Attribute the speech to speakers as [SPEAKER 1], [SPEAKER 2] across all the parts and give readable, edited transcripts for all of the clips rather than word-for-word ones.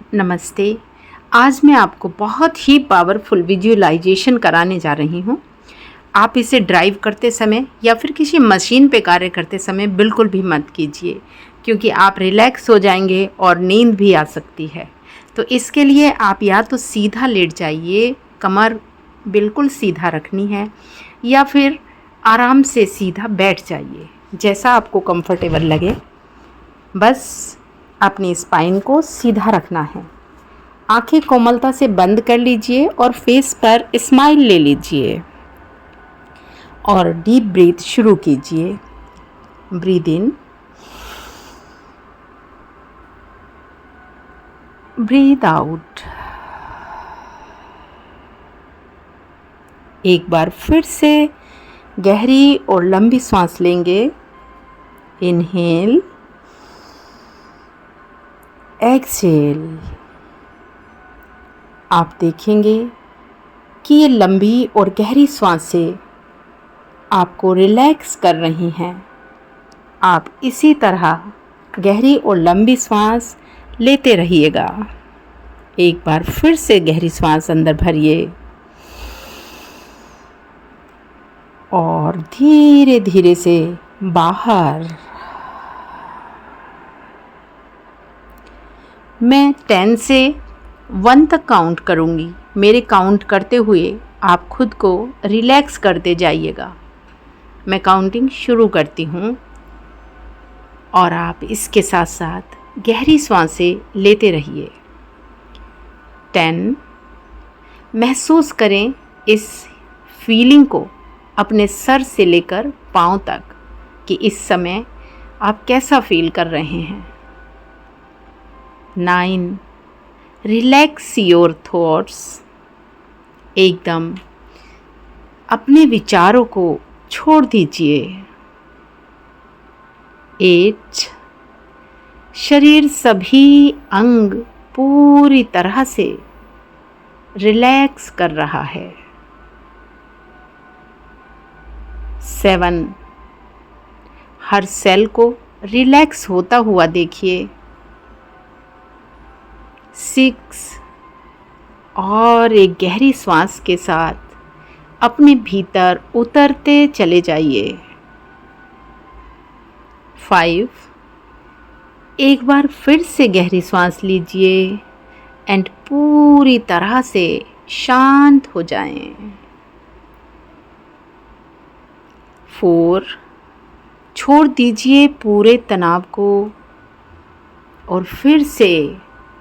[SPEAKER 1] नमस्ते। आज मैं आपको बहुत ही पावरफुल विजुअलाइजेशन कराने जा रही हूँ। आप इसे ड्राइव करते समय या फिर किसी मशीन पे कार्य करते समय बिल्कुल भी मत कीजिए, क्योंकि आप रिलैक्स हो जाएंगे और नींद भी आ सकती है। तो इसके लिए आप या तो सीधा लेट जाइए, कमर बिल्कुल सीधा रखनी है, या फिर आराम से सीधा बैठ जाइए, जैसा आपको कंफर्टेबल लगे। बस अपनी स्पाइन को सीधा रखना है। आंखें कोमलता से बंद कर लीजिए और फेस पर स्माइल ले लीजिए और डीप ब्रीथ शुरू कीजिए। Breathe in, breathe out. एक बार फिर से गहरी और लंबी सांस लेंगे। Inhale, exhale. आप देखेंगे कि ये लंबी और गहरी सांसें आपको रिलैक्स कर रही हैं। आप इसी तरह गहरी और लंबी सांस लेते रहिएगा। एक बार फिर से गहरी सांस अंदर भरिए और धीरे धीरे से बाहर। मैं 10 से 1 तक काउंट करूँगी। मेरे काउंट करते हुए आप खुद को रिलैक्स करते जाइएगा। मैं काउंटिंग शुरू करती हूँ और आप इसके साथ साथ गहरी सांसें लेते रहिए। 10। महसूस करें इस फीलिंग को अपने सर से लेकर पाँव तक कि इस समय आप कैसा फील कर रहे हैं। 9। Relax your thoughts. एकदम अपने विचारों को छोड़ दीजिए। 8। शरीर सभी अंग पूरी तरह से रिलैक्स कर रहा है। 7। हर सेल को रिलैक्स होता हुआ देखिए। 6। और एक गहरी सांस के साथ अपने भीतर उतरते चले जाइए। 5। एक बार फिर से गहरी सांस लीजिए एंड पूरी तरह से शांत हो जाएं। 4। छोड़ दीजिए पूरे तनाव को और फिर से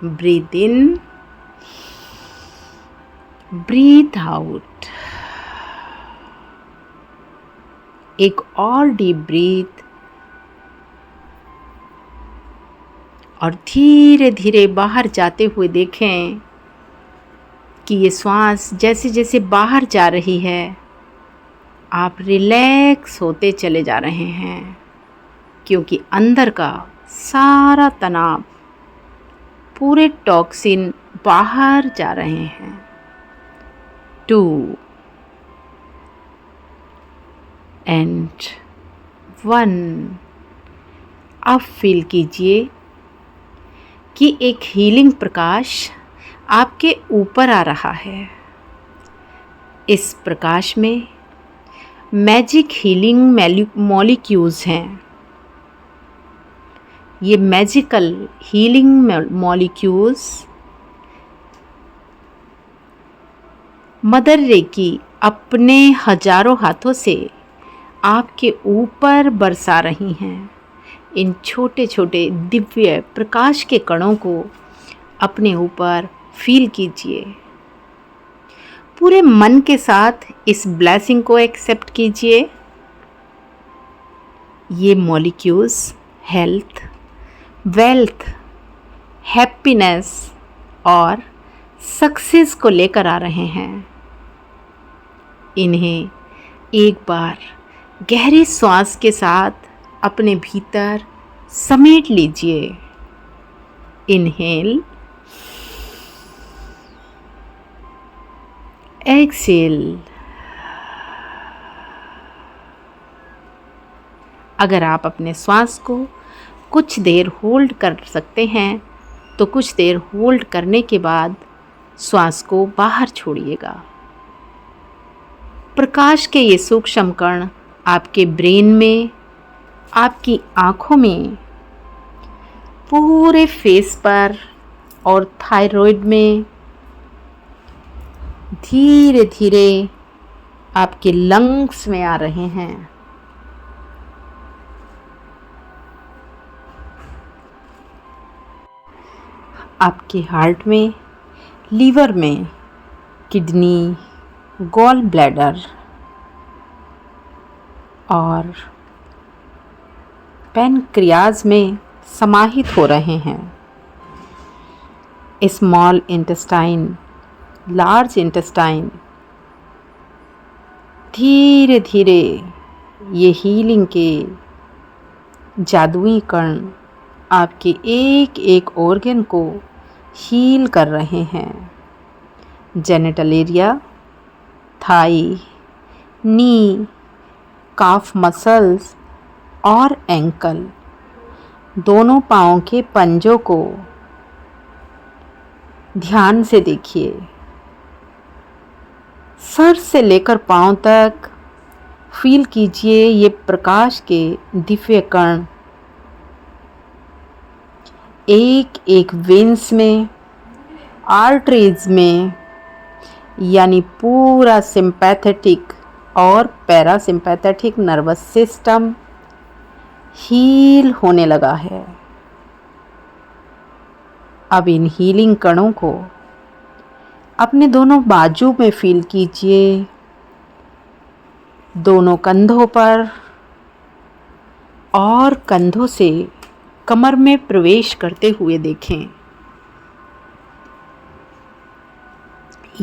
[SPEAKER 1] ब्रीथ इन, ब्रीथ आउट। एक और डीप ब्रीथ और धीरे धीरे बाहर जाते हुए देखें कि ये श्वास जैसे जैसे बाहर जा रही है, आप रिलैक्स होते चले जा रहे हैं, क्योंकि अंदर का सारा तनाव, पूरे टॉक्सिन बाहर जा रहे हैं। 2 and 1। अब फील कीजिए कि एक हीलिंग प्रकाश आपके ऊपर आ रहा है। इस प्रकाश में मैजिक हीलिंग मॉलिक्यूल्स हैं। ये magical healing molecules mother reiki अपने हजारों हाथों से आपके ऊपर बरसा रही हैं। इन छोटे छोटे दिव्य प्रकाश के कणों को अपने ऊपर फील कीजिए। पूरे मन के साथ इस ब्लेसिंग को एक्सेप्ट कीजिए। ये मॉलिक्यूल्स हेल्थ, वेल्थ, हैप्पीनेस और सक्सेस को लेकर आ रहे हैं। इन्हें एक बार गहरी सांस के साथ अपने भीतर समेट लीजिए। Inhale, exhale. अगर आप अपने श्वास को कुछ देर होल्ड कर सकते हैं तो कुछ देर होल्ड करने के बाद श्वास को बाहर छोड़िएगा। प्रकाश के ये सूक्ष्म कण आपके ब्रेन में, आपकी आँखों में, पूरे फेस पर और थायराइड में धीरे धीरे आपके लंग्स में आ रहे हैं। आपके हार्ट में, लीवर में, किडनी, गॉल ब्लैडर और पैनक्रियाज में समाहित हो रहे हैं। स्मॉल इंटेस्टाइन, लार्ज इंटेस्टाइन, धीरे धीरे ये हीलिंग के जादुई कण आपके एक एक ऑर्गन को हील कर रहे हैं। जेनिटल एरिया, थाई, नी, काफ मसल्स और एंकल, दोनों पाँव के पंजों को ध्यान से देखिए। सर से लेकर पाँव तक फील कीजिए ये प्रकाश के दिव्य कण एक एक वेन्स में, आर्टरीज में, यानी पूरा सिंपैथेटिक और पैरासिम्पैथेटिक नर्वस सिस्टम हील होने लगा है। अब इन हीलिंग कणों को अपने दोनों बाजू में फील कीजिए, दोनों कंधों पर और कंधों से कमर में प्रवेश करते हुए देखें।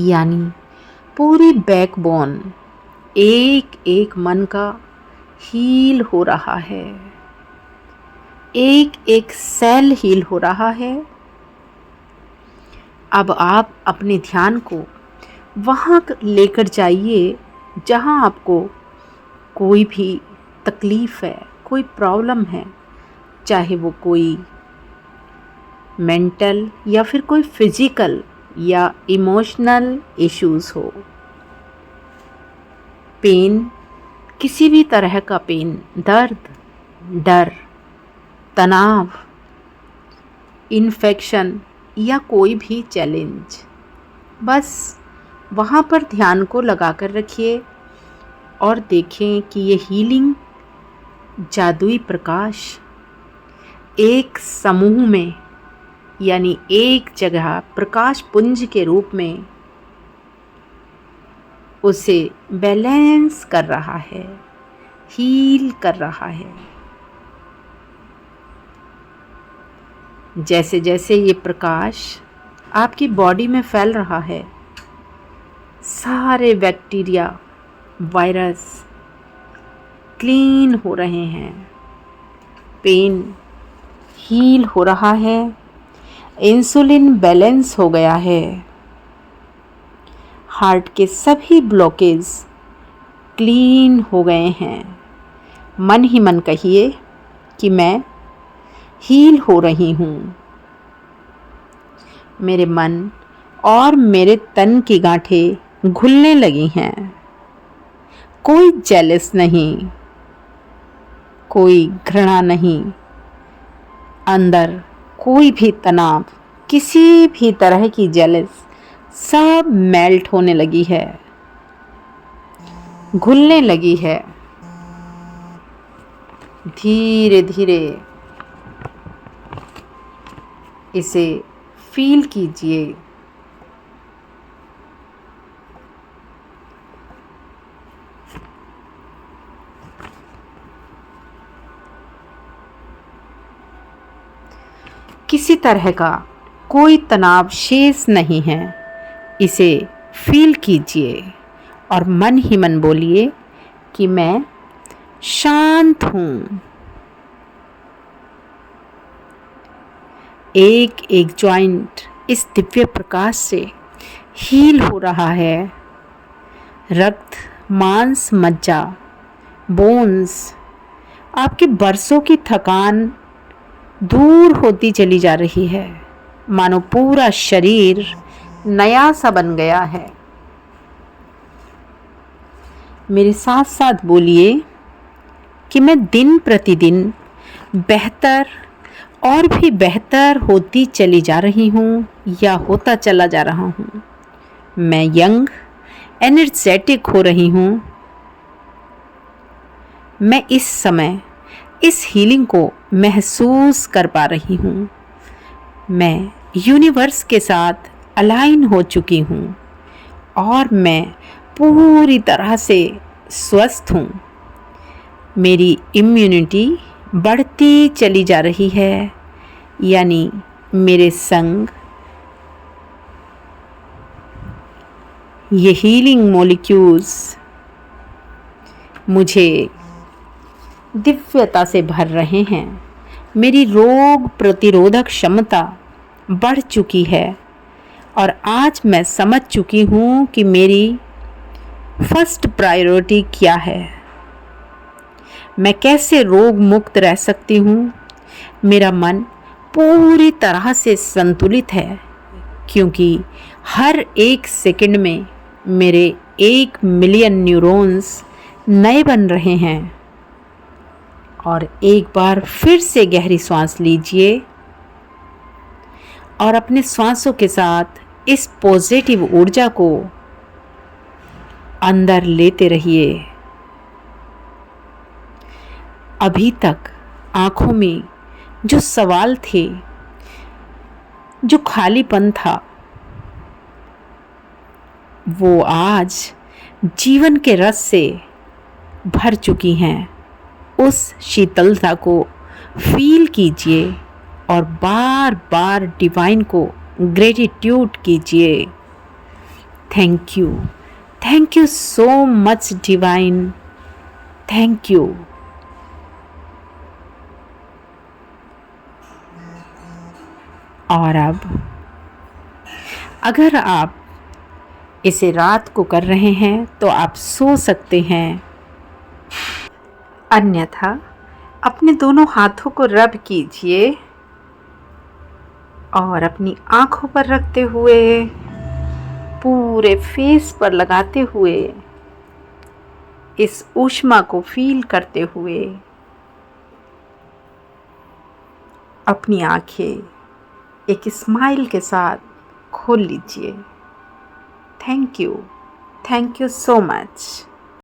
[SPEAKER 1] यानी पूरी बैकबोन, एक एक मन का हील हो रहा है, एक एक सेल हील हो रहा है। अब आप अपने ध्यान को वहाँ लेकर जाइए जहाँ आपको कोई भी तकलीफ़ है, कोई प्रॉब्लम है, चाहे वो कोई मेंटल या फिर कोई फिजिकल या इमोशनल इश्यूज़ हो। पेन, किसी भी तरह का पेन, दर्द, डर, तनाव, इन्फेक्शन या कोई भी चैलेंज, बस वहाँ पर ध्यान को लगा कर रखिए और देखें कि ये हीलिंग जादुई प्रकाश एक समूह में, यानी एक जगह प्रकाश पुंज के रूप में उसे बैलेंस कर रहा है, हील कर रहा है। जैसे जैसे ये प्रकाश आपकी बॉडी में फैल रहा है, सारे बैक्टीरिया, वायरस क्लीन हो रहे हैं, पेन हील हो रहा है, इंसुलिन बैलेंस हो गया है, हार्ट के सभी ब्लॉकेज क्लीन हो गए हैं। मन ही मन कहिए कि मैं हील हो रही हूँ। मेरे मन और मेरे तन की गांठें घुलने लगी हैं। कोई जेलस नहीं, कोई घृणा नहीं, अंदर कोई भी तनाव, किसी भी तरह की जेलस सब मेल्ट होने लगी है, घुलने लगी है। धीरे धीरे इसे फील कीजिए। किसी तरह का कोई तनाव शेष नहीं है। इसे फील कीजिए और मन ही मन बोलिए कि मैं शांत हूँ। एक एक जॉइंट इस दिव्य प्रकाश से हील हो रहा है। रक्त, मांस, मज्जा, बोन्स, आपके बरसों की थकान दूर होती चली जा रही है। मानो पूरा शरीर नया सा बन गया है। मेरे साथ साथ बोलिए कि मैं दिन प्रतिदिन बेहतर और भी बेहतर होती चली जा रही हूँ या होता चला जा रहा हूँ। मैं यंग, एनर्जेटिक हो रही हूँ। मैं इस समय इस हीलिंग को महसूस कर पा रही हूँ। मैं यूनिवर्स के साथ अलाइन हो चुकी हूँ और मैं पूरी तरह से स्वस्थ हूँ। मेरी इम्यूनिटी बढ़ती चली जा रही है, यानी मेरे संग ये हीलिंग मॉलिक्यूल्स मुझे दिव्यता से भर रहे हैं। मेरी रोग प्रतिरोधक क्षमता बढ़ चुकी है और आज मैं समझ चुकी हूँ कि मेरी फर्स्ट प्रायोरिटी क्या है। मैं कैसे रोग मुक्त रह सकती हूँ। मेरा मन पूरी तरह से संतुलित है, क्योंकि हर एक सेकंड में मेरे 1 मिलियन न्यूरॉन्स नए बन रहे हैं। और एक बार फिर से गहरी सांस लीजिए और अपने सांसों के साथ इस पॉजिटिव ऊर्जा को अंदर लेते रहिए। अभी तक आंखों में जो सवाल थे, जो खालीपन था, वो आज जीवन के रस से भर चुकी हैं। उस शीतलता को फील कीजिए और बार बार डिवाइन को ग्रेटिट्यूड कीजिए। Thank you so much divine, thank you. और अब अगर आप इसे रात को कर रहे हैं तो आप सो सकते हैं, अन्यथा अपने दोनों हाथों को रब कीजिए और अपनी आंखों पर रखते हुए, पूरे फेस पर लगाते हुए, इस ऊष्मा को फील करते हुए अपनी आंखें एक स्माइल के साथ खोल लीजिए। Thank you so much.